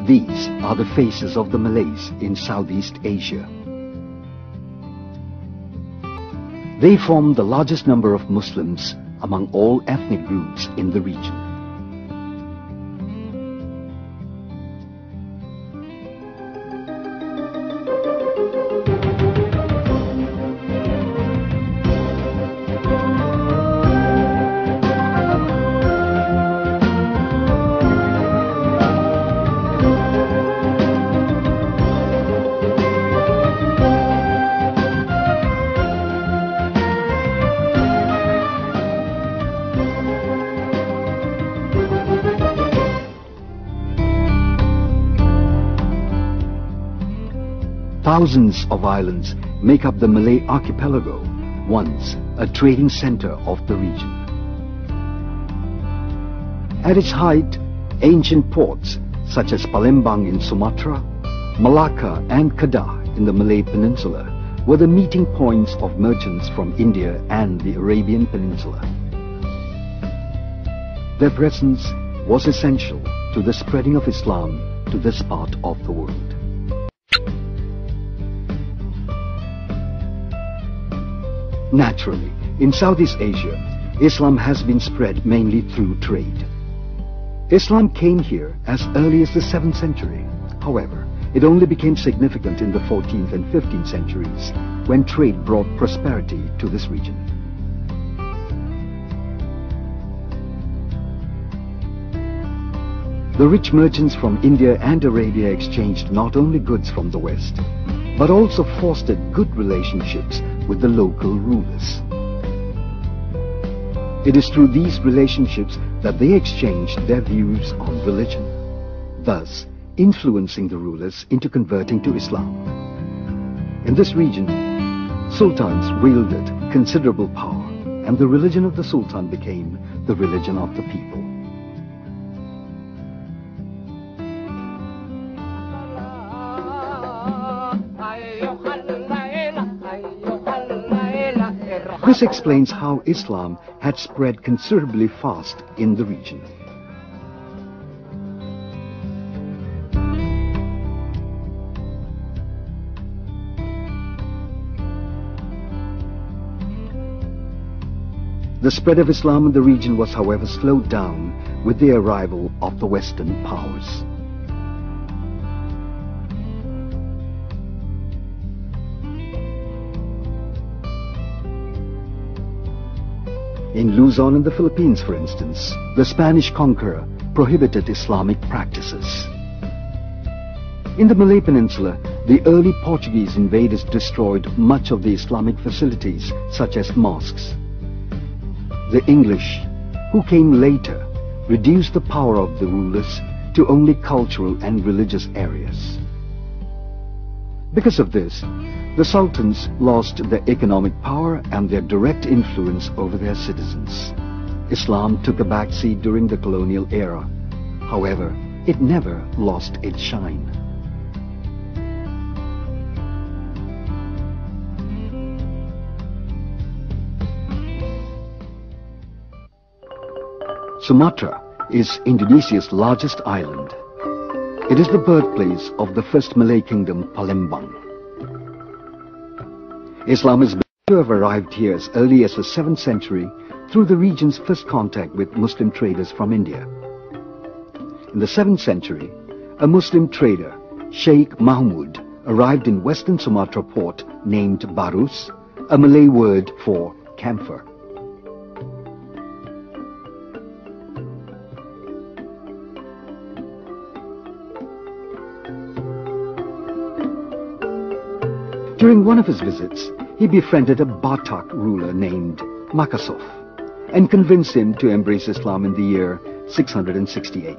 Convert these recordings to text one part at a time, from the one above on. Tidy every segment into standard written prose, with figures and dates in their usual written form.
These are the faces of the Malays in Southeast Asia. They form the largest number of Muslims among all ethnic groups in the region. Thousands of islands make up the Malay archipelago, once a trading center of the region. At its height, ancient ports such as Palembang in Sumatra, Malacca and Kedah in the Malay Peninsula were the meeting points of merchants from India and the Arabian Peninsula. Their presence was essential to the spreading of Islam to this part of the world. Naturally, in Southeast Asia, Islam has been spread mainly through trade. Islam came here as early as the 7th century. However, it only became significant in the 14th and 15th centuries, when trade brought prosperity to this region. The rich merchants from India and Arabia exchanged not only goods from the West, but also fostered good relationships with the local rulers. It is through these relationships that they exchanged their views on religion, thus influencing the rulers into converting to Islam. In this region, sultans wielded considerable power, and the religion of the sultan became the religion of the people. This explains how Islam had spread considerably fast in the region. The spread of Islam in the region was, however, slowed down with the arrival of the Western powers. In Luzon in the Philippines, for instance, the Spanish conqueror prohibited Islamic practices. In the Malay Peninsula, the early Portuguese invaders destroyed much of the Islamic facilities, such as mosques. The English, who came later, reduced the power of the rulers to only cultural and religious areas. Because of this, the sultans lost their economic power and their direct influence over their citizens. Islam took a backseat during the colonial era. However, it never lost its shine. Sumatra is Indonesia's largest island. It is the birthplace of the first Malay kingdom, Palembang. Islam is believed to have arrived here as early as the 7th century through the region's first contact with Muslim traders from India. In the 7th century, a Muslim trader, Sheikh Mahmud, arrived in western Sumatra port named Barus, a Malay word for camphor. During one of his visits, he befriended a Batak ruler named Makassov and convinced him to embrace Islam in the year 668.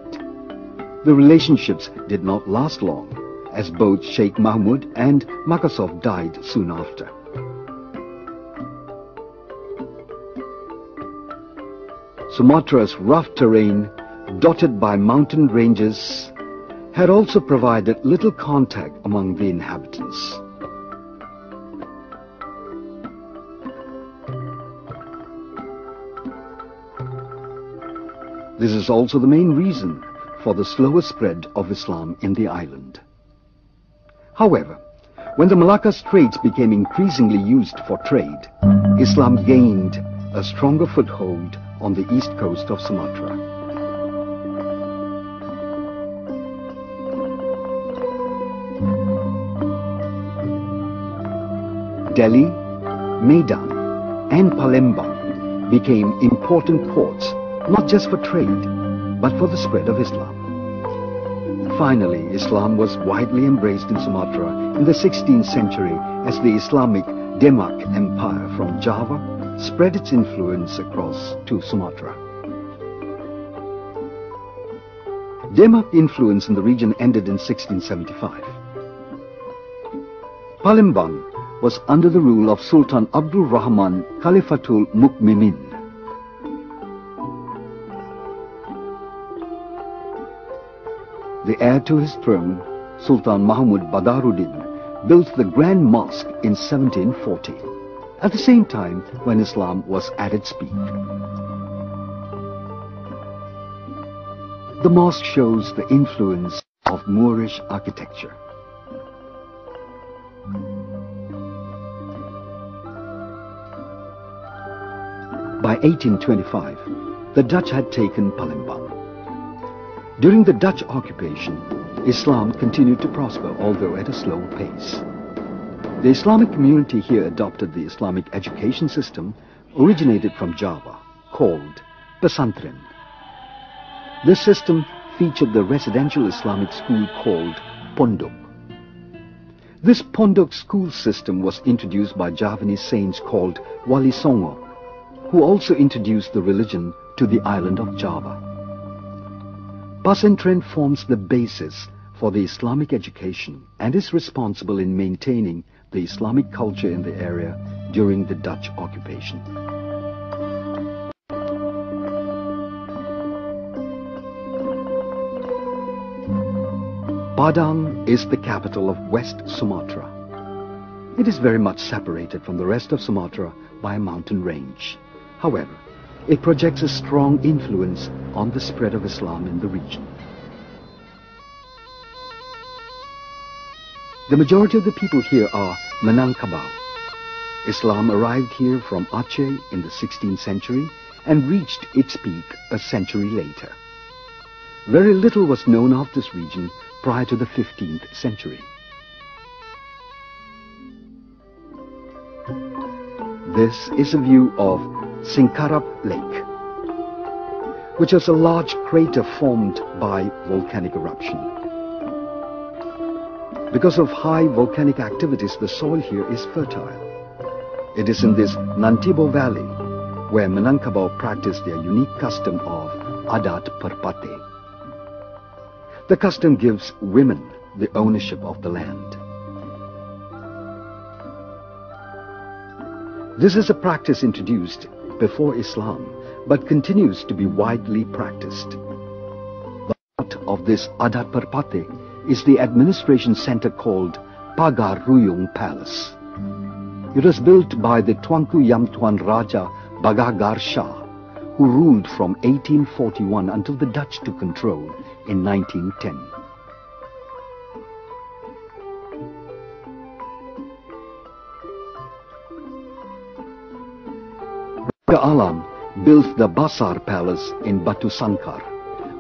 The relationships did not last long, as both Sheikh Mahmud and Makassov died soon after. Sumatra's rough terrain, dotted by mountain ranges, had also provided little contact among the inhabitants. This is also the main reason for the slower spread of Islam in the island. However, when the Malacca Straits became increasingly used for trade, Islam gained a stronger foothold on the east coast of Sumatra. Delhi, Medan, and Palembang became important ports, not just for trade, but for the spread of Islam. Finally, Islam was widely embraced in Sumatra in the 16th century as the Islamic Demak Empire from Java spread its influence across to Sumatra. Demak influence in the region ended in 1675. Palembang was under the rule of Sultan Abdul Rahman Khalifatul Mukminin. The heir to his throne, Sultan Mahmud Badaruddin, built the Grand Mosque in 1740, at the same time when Islam was at its peak. The mosque shows the influence of Moorish architecture. By 1825, the Dutch had taken Palembang. During the Dutch occupation, Islam continued to prosper, although at a slow pace. The Islamic community here adopted the Islamic education system originated from Java, called Pesantren. This system featured the residential Islamic school called Pondok. This Pondok school system was introduced by Javanese saints called Wali Songo, who also introduced the religion to the island of Java. Pesantren forms the basis for the Islamic education and is responsible in maintaining the Islamic culture in the area during the Dutch occupation. Padang is the capital of West Sumatra. It is very much separated from the rest of Sumatra by a mountain range. However, it projects a strong influence on the spread of Islam in the region. The majority of the people here are Minangkabau. Islam arrived here from Aceh in the 16th century and reached its peak a century later. Very little was known of this region prior to the 15th century. This is a view of Singkarap Lake, which is a large crater formed by volcanic eruption. Because of high volcanic activities, the soil here is fertile. It is in this Nantibo Valley where Minangkabau practice their unique custom of Adat Perpate. The custom gives women the ownership of the land. This is a practice introduced before Islam, but continues to be widely practiced. The heart of this Adat Perpate is the administration center called Pagar Ruyung Palace. It was built by the Tuanku Yamtuan Raja Bagagar Shah, who ruled from 1841 until the Dutch took control in 1910. Raja Alam built the Basar Palace in Batu Sangkar,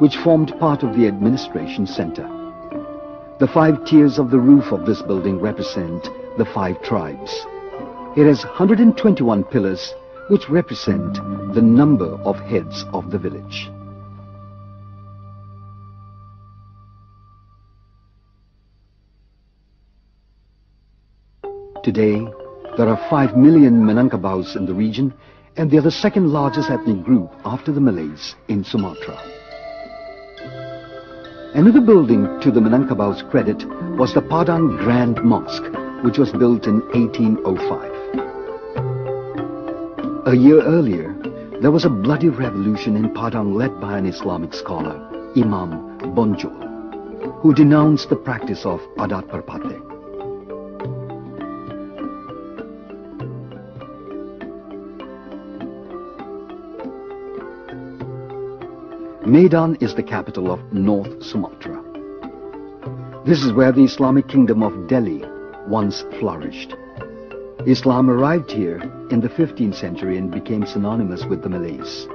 which formed part of the administration center. The 5 tiers of the roof of this building represent the 5 tribes. It has 121 pillars, which represent the number of heads of the village. Today, there are 5 million Minangkabaus in the region, and they are the second largest ethnic group after the Malays in Sumatra. Another building to the Minangkabau's credit was the Padang Grand Mosque, which was built in 1805. A year earlier, there was a bloody revolution in Padang led by an Islamic scholar, Imam Bonjol, who denounced the practice of Adat Perpate. Medan is the capital of North Sumatra. This is where the Islamic kingdom of Delhi once flourished. Islam arrived here in the 15th century and became synonymous with the Malays.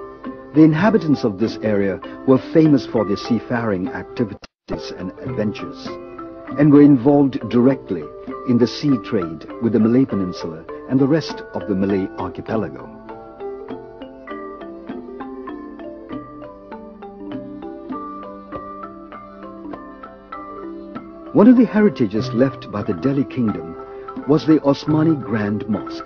The inhabitants of this area were famous for their seafaring activities and adventures, and were involved directly in the sea trade with the Malay Peninsula and the rest of the Malay archipelago. One of the heritages left by the Delhi kingdom was the Osmani Grand Mosque.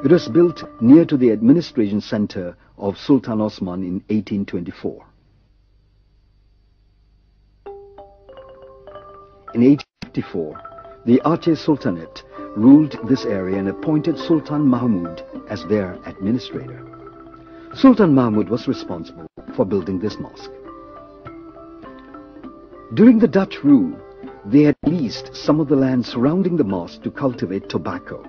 It was built near to the administration center of Sultan Osman in 1824. In 1854, the Aceh Sultanate ruled this area and appointed Sultan Mahmud as their administrator. Sultan Mahmud was responsible for building this mosque. During the Dutch rule, they had leased some of the land surrounding the mosque to cultivate tobacco.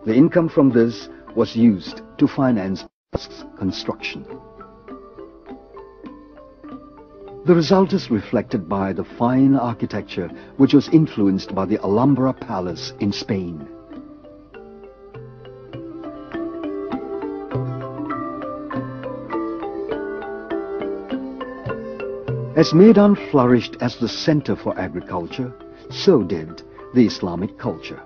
The income from this was used to finance the mosque's construction. The result is reflected by the fine architecture which was influenced by the Alhambra Palace in Spain. As Medan flourished as the center for agriculture, so did the Islamic culture.